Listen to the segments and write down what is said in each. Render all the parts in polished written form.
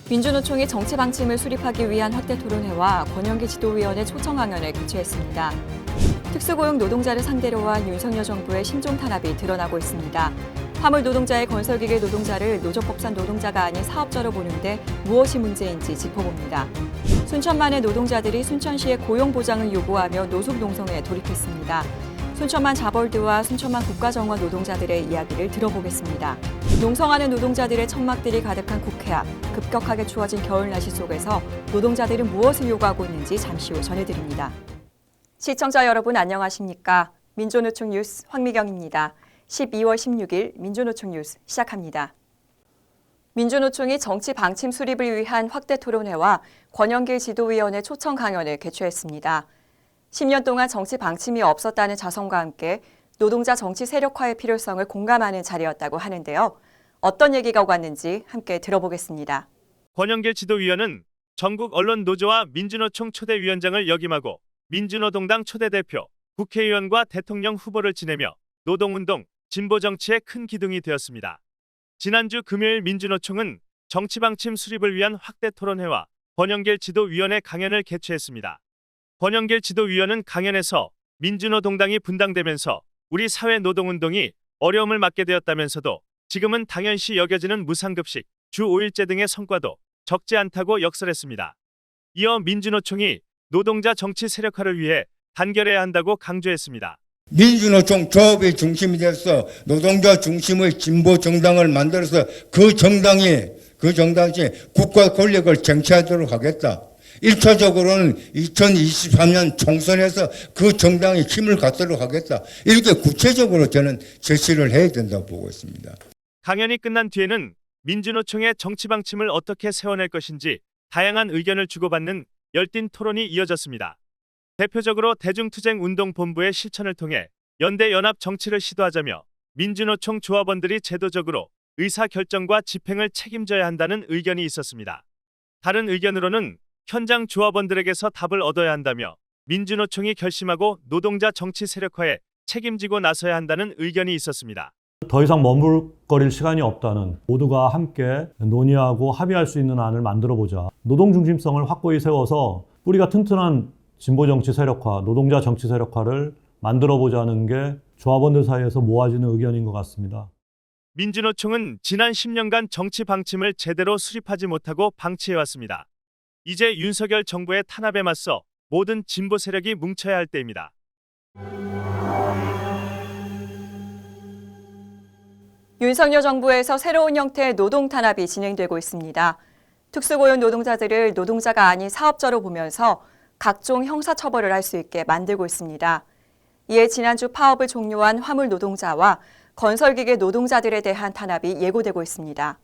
민주노총이 정치 방침을 수립하기 위한 확대 토론회와 권영기 지도위원회 초청 강연을 개최했습니다. 특수고용 노동자를 상대로 한 윤석열 정부의 신종 탄압이 드러나고 있습니다. 화물 노동자의 건설기계 노동자를 노조법산 노동자가 아닌 사업자로 보는데 무엇이 문제인지 짚어봅니다. 순천만의 노동자들이 순천시의 고용 보장을 요구하며 노숙 농성에 돌입했습니다. 순천만 자벌드와 순천만 국가정원 노동자들의 이야기를 들어보겠습니다. 농성하는 노동자들의 천막들이 가득한 국회 앞, 급격하게 추워진 겨울 날씨 속에서 노동자들은 무엇을 요구하고 있는지 잠시 후 전해드립니다. 시청자 여러분 안녕하십니까? 민주노총 뉴스 황미경입니다. 12월 16일 민주노총 뉴스 시작합니다. 민주노총이 정치 방침 수립을 위한 확대 토론회와 권영길 지도위원회 초청 강연을 개최했습니다. 10년 동안 정치 방침이 없었다는 자성과 함께 노동자 정치 세력화의 필요성을 공감하는 자리였다고 하는데요. 어떤 얘기가 오갔는지 함께 들어보겠습니다. 권영길 지도위원은 전국 언론 노조와 민주노총 초대위원장을 역임하고 민주노동당 초대대표, 국회의원과 대통령 후보를 지내며 노동운동, 진보정치의 큰 기둥이 되었습니다. 지난주 금요일 민주노총은 정치방침 수립을 위한 확대 토론회와 권영길 지도위원회 강연을 개최했습니다. 권영길 지도위원은 강연에서 민주노동당이 분당되면서 우리 사회 노동운동이 어려움을 맞게 되었다면서도 지금은 당연시 여겨지는 무상급식, 주 5일제 등의 성과도 적지 않다고 역설했습니다. 이어 민주노총이 노동자 정치 세력화를 위해 단결해야 한다고 강조했습니다. 민주노총 조합의 중심이 돼서 노동자 중심의 진보 정당을 만들어서 그 정당이 국가 권력을 쟁취하도록 하겠다. 1차적으로는 2023년 총선에서 그 정당이 힘을 갖도록 하겠다. 이렇게 구체적으로 저는 제시를 해야 된다고 보고 있습니다. 강연이 끝난 뒤에는 민주노총의 정치 방침을 어떻게 세워낼 것인지 다양한 의견을 주고받는 열띤 토론이 이어졌습니다. 대표적으로 대중투쟁운동본부의 실천을 통해 연대 연합 정치를 시도하자며 민주노총 조합원들이 제도적으로 의사결정과 집행을 책임져야 한다는 의견이 있었습니다. 다른 의견으로는 현장 조합원들에게서 답을 얻어야 한다며 민주노총이 결심하고 노동자 정치 세력화에 책임지고 나서야 한다는 의견이 있었습니다. 더 이상 머물거릴 시간이 없다는, 모두가 함께 논의하고 합의할 수 있는 안을 만들어보자. 노동 중심성을 확고히 세워서 뿌리가 튼튼한 진보 정치 세력화, 노동자 정치 세력화를 만들어보자는 게 조합원들 사이에서 모아지는 의견인 것 같습니다. 민주노총은 지난 10년간 정치 방침을 제대로 수립하지 못하고 방치해왔습니다. 이제 윤석열 정부의 탄압에 맞서 모든 진보 세력이 뭉쳐야 할 때입니다. 윤석열 정부에서 새로운 형태의 노동 탄압이 진행되고 있습니다. 특수고용 노동자들을 노동자가 아닌 사업자로 보면서 각종 형사처벌을 할 수 있게 만들고 있습니다. 이에 지난주 파업을 종료한 화물 노동자와 건설기계 노동자들에 대한 탄압이 예고되고 있습니다.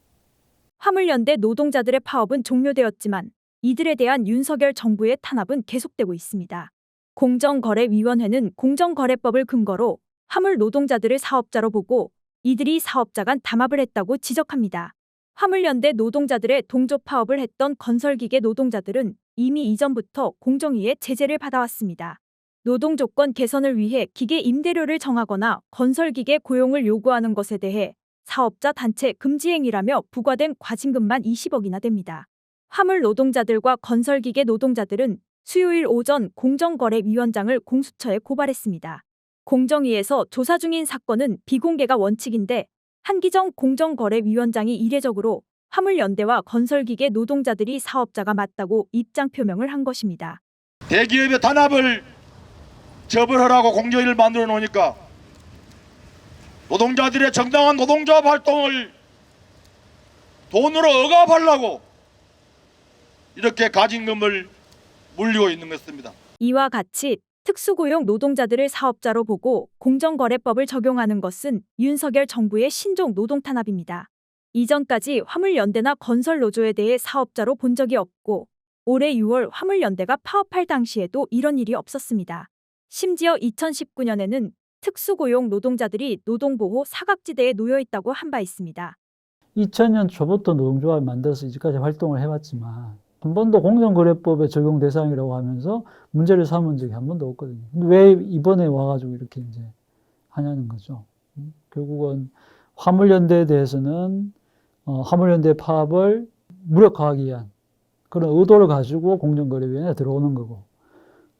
화물연대 노동자들의 파업은 종료되었지만 이들에 대한 윤석열 정부의 탄압은 계속되고 있습니다. 공정거래위원회는 공정거래법을 근거로 화물 노동자들을 사업자로 보고 이들이 사업자 간 담합을 했다고 지적합니다. 화물연대 노동자들의 동조 파업을 했던 건설기계 노동자들은 이미 이전부터 공정위의 제재를 받아왔습니다. 노동조건 개선을 위해 기계 임대료를 정하거나 건설기계 고용을 요구하는 것에 대해 사업자 단체 금지행위라며 부과된 과징금만 20억이나 됩니다. 화물 노동자들과 건설기계 노동자들은 수요일 오전 공정거래위원장을 공수처에 고발했습니다. 공정위에서 조사 중인 사건은 비공개가 원칙인데 한기정 공정거래위원장이 이례적으로 화물연대와 건설기계 노동자들이 사업자가 맞다고 입장 표명을 한 것입니다. 대기업의 탄압을 처벌하라고 공정위를 만들어 놓으니까 노동자들의 정당한 노동조합 활동을 돈으로 억압하려고 이렇게 가징금을 물리고 있는 것입니다. 이와 같이 특수고용 노동자들을 사업자로 보고 공정거래법을 적용하는 것은 윤석열 정부의 신종 노동 탄압입니다. 이전까지 화물연대나 건설노조에 대해 사업자로 본 적이 없고 올해 6월 화물연대가 파업할 당시에도 이런 일이 없었습니다. 심지어 2019년에는 특수고용 노동자들이 노동보호 사각지대에 놓여 있다고 한 바 있습니다. 2000년 초부터 노동조합을 만들어서 이제까지 활동을 해왔지만 한 번도 공정거래법의 적용 대상이라고 하면서 문제를 삼은 적이 한 번도 없거든요. 근데 왜 이번에 와가지고 이렇게 이제 하냐는 거죠. 결국은 화물연대에 대해서는 화물연대 파업을 무력화하기 위한 그런 의도를 가지고 공정거래위원회에 들어오는 거고,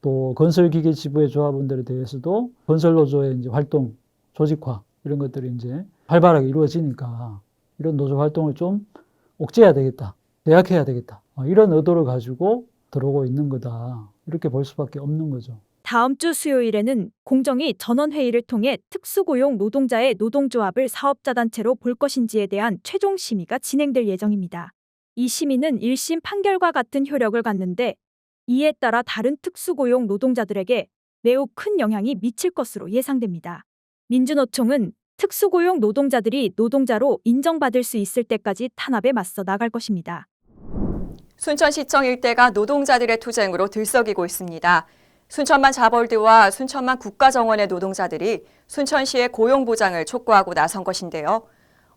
또 건설기계 지부의 조합원들에 대해서도 건설노조의 이제 활동, 조직화 이런 것들이 이제 활발하게 이루어지니까 이런 노조 활동을 좀 옥죄해야 되겠다, 제약해야 되겠다, 이런 의도를 가지고 들어오고 있는 거다, 이렇게 볼 수밖에 없는 거죠. 다음 주 수요일에는 공정위 전원회의를 통해 특수고용 노동자의 노동조합을 사업자단체로 볼 것인지에 대한 최종 심의가 진행될 예정입니다. 이 심의는 1심 판결과 같은 효력을 갖는데 이에 따라 다른 특수고용 노동자들에게 매우 큰 영향이 미칠 것으로 예상됩니다. 민주노총은 특수고용 노동자들이 노동자로 인정받을 수 있을 때까지 탄압에 맞서 나갈 것입니다. 순천시청 일대가 노동자들의 투쟁으로 들썩이고 있습니다. 순천만 자벌드와 순천만 국가정원의 노동자들이 순천시의 고용보장을 촉구하고 나선 것인데요.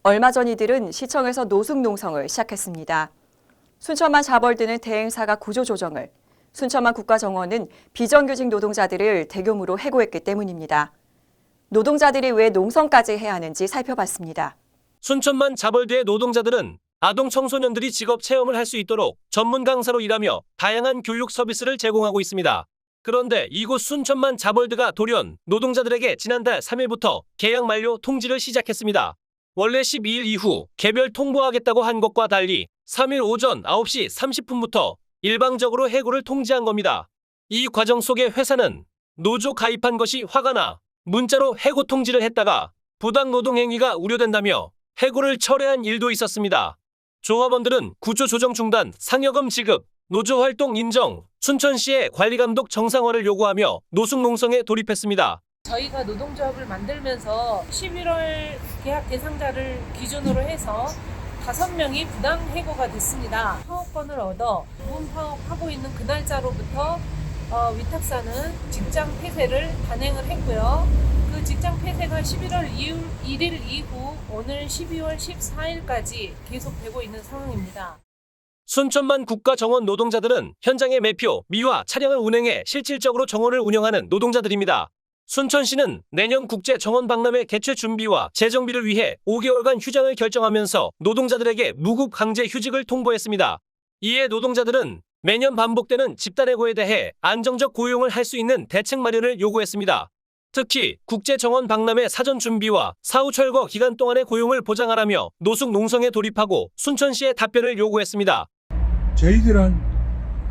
얼마 전 이들은 시청에서 노숙 농성을 시작했습니다. 순천만 자벌드는 대행사가 구조조정을, 순천만 국가정원은 비정규직 노동자들을 대규모로 해고했기 때문입니다. 노동자들이 왜 농성까지 해야 하는지 살펴봤습니다. 순천만 자벌드의 노동자들은 아동 청소년들이 직업 체험을 할 수 있도록 전문 강사로 일하며 다양한 교육 서비스를 제공하고 있습니다. 그런데 이곳 순천만 자벌드가 돌연 노동자들에게 지난달 3일부터 계약 만료 통지를 시작했습니다. 원래 12일 이후 개별 통보하겠다고 한 것과 달리 3일 오전 9시 30분부터 일방적으로 해고를 통지한 겁니다. 이 과정 속에 회사는 노조 가입한 것이 화가 나 문자로 해고 통지를 했다가 부당 노동 행위가 우려된다며 해고를 철회한 일도 있었습니다. 조합원들은 구조조정 중단, 상여금 지급, 노조 활동 인정, 순천시의 관리감독 정상화를 요구하며 노숙 농성에 돌입했습니다. 저희가 노동조합을 만들면서 11월 계약 대상자를 기준으로 해서 5명이 부당 해고가 됐습니다. 파업권을 얻어 부분 파업하고 있는 그 날짜로부터 위탁사는 직장 폐쇄를 단행을 했고요. 그 직장 폐쇄가 11월 1일 이후 오늘 12월 14일까지 계속되고 있는 상황입니다. 순천만 국가정원 노동자들은 현장의 매표, 미화, 차량을 운행해 실질적으로 정원을 운영하는 노동자들입니다. 순천시는 내년 국제정원 박람회 개최 준비와 재정비를 위해 5개월간 휴장을 결정하면서 노동자들에게 무급 강제 휴직을 통보했습니다. 이에 노동자들은 매년 반복되는 집단해고에 대해 안정적 고용을 할 수 있는 대책 마련을 요구했습니다. 특히 국제정원 박람회 사전 준비와 사후 철거 기간 동안의 고용을 보장하라며 노숙 농성에 돌입하고 순천시의 답변을 요구했습니다. 저희들은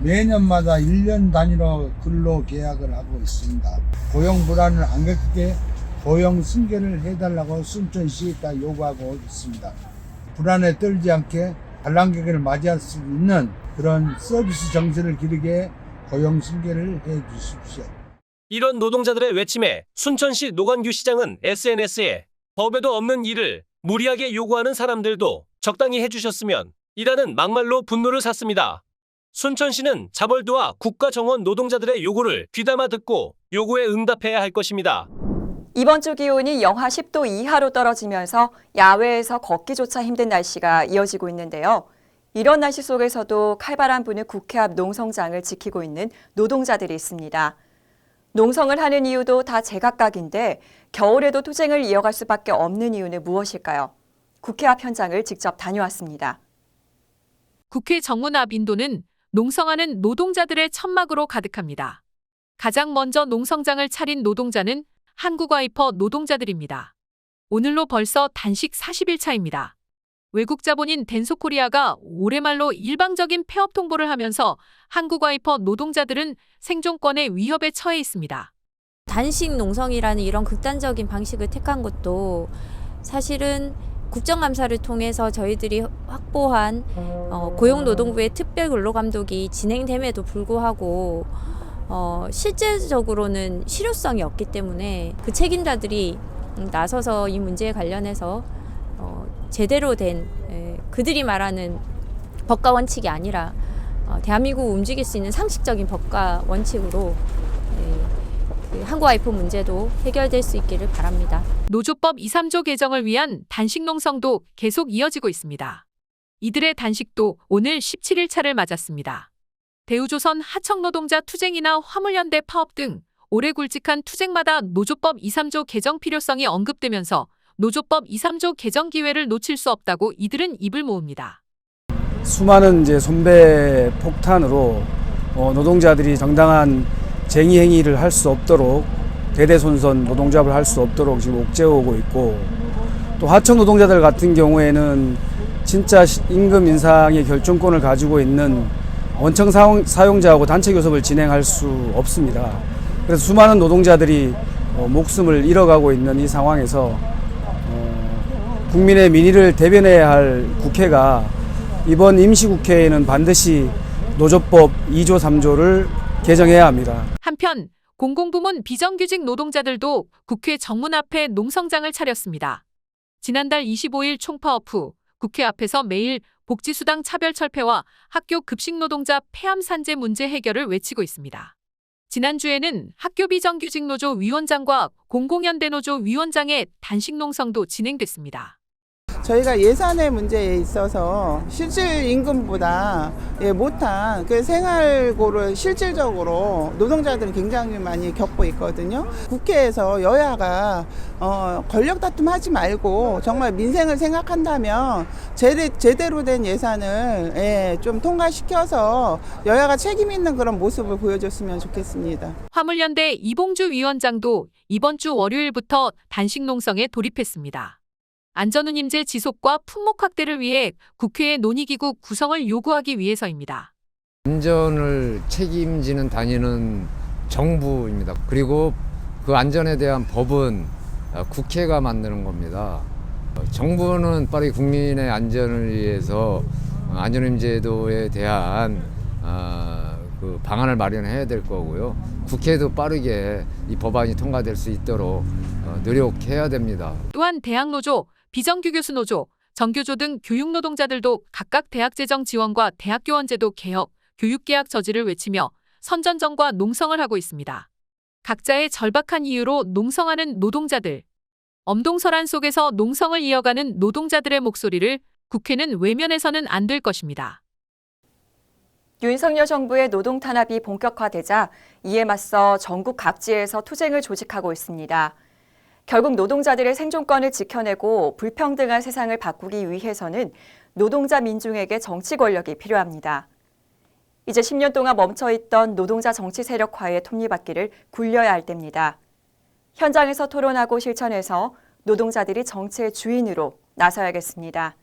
매년마다 1년 단위로 근로 계약을 하고 있습니다. 고용 불안을 안 겪게 고용 승계를 해달라고 순천시에다 요구하고 있습니다. 불안에 떨지 않게 관람객을 맞이할 수 있는 그런 서비스 정신을 기르게 고용 승계를 해 주십시오. 이런 노동자들의 외침에 순천시 노관규 시장은 SNS에 법에도 없는 일을 무리하게 요구하는 사람들도 적당히 해주셨으면 이라는 막말로 분노를 샀습니다. 순천시는 자벌드와 국가정원 노동자들의 요구를 귀담아 듣고 요구에 응답해야 할 것입니다. 이번 주 기온이 영하 10도 이하로 떨어지면서 야외에서 걷기조차 힘든 날씨가 이어지고 있는데요. 이런 날씨 속에서도 칼바람 부는 국회 앞 농성장을 지키고 있는 노동자들이 있습니다. 농성을 하는 이유도 다 제각각인데 겨울에도 투쟁을 이어갈 수밖에 없는 이유는 무엇일까요? 국회 앞 현장을 직접 다녀왔습니다. 국회 정문 앞 인도는 농성하는 노동자들의 천막으로 가득합니다. 가장 먼저 농성장을 차린 노동자는 한국와이퍼 노동자들입니다. 오늘로 벌써 단식 40일차입니다. 외국 자본인 댄소코리아가 올해 말로 일방적인 폐업 통보를 하면서 한국와이퍼 노동자들은 생존권의 위협에 처해 있습니다. 단식 농성이라는 이런 극단적인 방식을 택한 것도 사실은 국정감사를 통해서 저희들이 확보한 고용노동부의 특별근로감독이 진행됨에도 불구하고 실제적으로는 실효성이 없기 때문에 그 책임자들이 나서서 이 문제에 관련해서 제대로 된 그들이 말하는 법과 원칙이 아니라 대한민국을 움직일 수 있는 상식적인 법과 원칙으로 한국와이퍼 문제도 해결될 수 있기를 바랍니다. 노조법 2, 3조 개정을 위한 단식 농성도 계속 이어지고 있습니다. 이들의 단식도 오늘 17일차를 맞았습니다. 대우조선 하청노동자 투쟁이나 화물연대 파업 등 오래 굵직한 투쟁마다 노조법 2, 3조 개정 필요성이 언급되면서 노조법 2, 3조 개정 기회를 놓칠 수 없다고 이들은 입을 모읍니다. 수많은 이제 손배 폭탄으로 노동자들이 정당한 쟁의 행위를 할 수 없도록 대대손손 노동조합을 할 수 없도록 지금 옥죄어오고 있고, 또 하청 노동자들 같은 경우에는 진짜 임금 인상의 결정권을 가지고 있는 원청 사용자하고 단체 교섭을 진행할 수 없습니다. 그래서 수많은 노동자들이 목숨을 잃어가고 있는 이 상황에서 국민의 민의를 대변해야 할 국회가 이번 임시국회에는 반드시 노조법 2조 3조를 개정해야 합니다. 한편 공공부문 비정규직 노동자들도 국회 정문 앞에 농성장을 차렸습니다. 지난달 25일 총파업 후 국회 앞에서 매일 복지수당 차별 철폐와 학교 급식 노동자 폐암 산재 문제 해결을 외치고 있습니다. 지난주에는 학교 비정규직 노조 위원장과 공공연대 노조 위원장의 단식 농성도 진행됐습니다. 저희가 예산의 문제에 있어서 실질 임금보다 못한 그 생활고를 실질적으로 노동자들은 굉장히 많이 겪고 있거든요. 국회에서 여야가 권력 다툼하지 말고 정말 민생을 생각한다면 제대로 된 예산을 좀 통과시켜서 여야가 책임 있는 그런 모습을 보여줬으면 좋겠습니다. 화물연대 이봉주 위원장도 이번 주 월요일부터 단식 농성에 돌입했습니다. 안전운임제 지속과 품목 확대를 위해 국회의 논의기구 구성을 요구하기 위해서입니다. 안전을 책임지는 단위는 정부입니다. 그리고 그 안전에 대한 법은 국회가 만드는 겁니다. 정부는 빠르게 국민의 안전을 위해서 안전운임제도에 대한 그 방안을 마련해야 될 거고요. 국회도 빠르게 이 법안이 통과될 수 있도록 노력해야 됩니다. 또한 대학노조, 비정규교수 노조, 정교조 등 교육노동자들도 각각 대학재정 지원과 대학교원제도 개혁, 교육계약 저지를 외치며 선전전과 농성을 하고 있습니다. 각자의 절박한 이유로 농성하는 노동자들. 엄동설한 속에서 농성을 이어가는 노동자들의 목소리를 국회는 외면해서는 안 될 것입니다. 윤석열 정부의 노동 탄압이 본격화되자 이에 맞서 전국 각지에서 투쟁을 조직하고 있습니다. 결국 노동자들의 생존권을 지켜내고 불평등한 세상을 바꾸기 위해서는 노동자 민중에게 정치 권력이 필요합니다. 이제 10년 동안 멈춰있던 노동자 정치 세력화의 톱니바퀴를 굴려야 할 때입니다. 현장에서 토론하고 실천해서 노동자들이 정치의 주인으로 나서야겠습니다.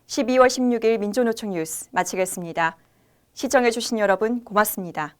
12월 16일 민주노총 뉴스 마치겠습니다. 시청해주신 여러분 고맙습니다.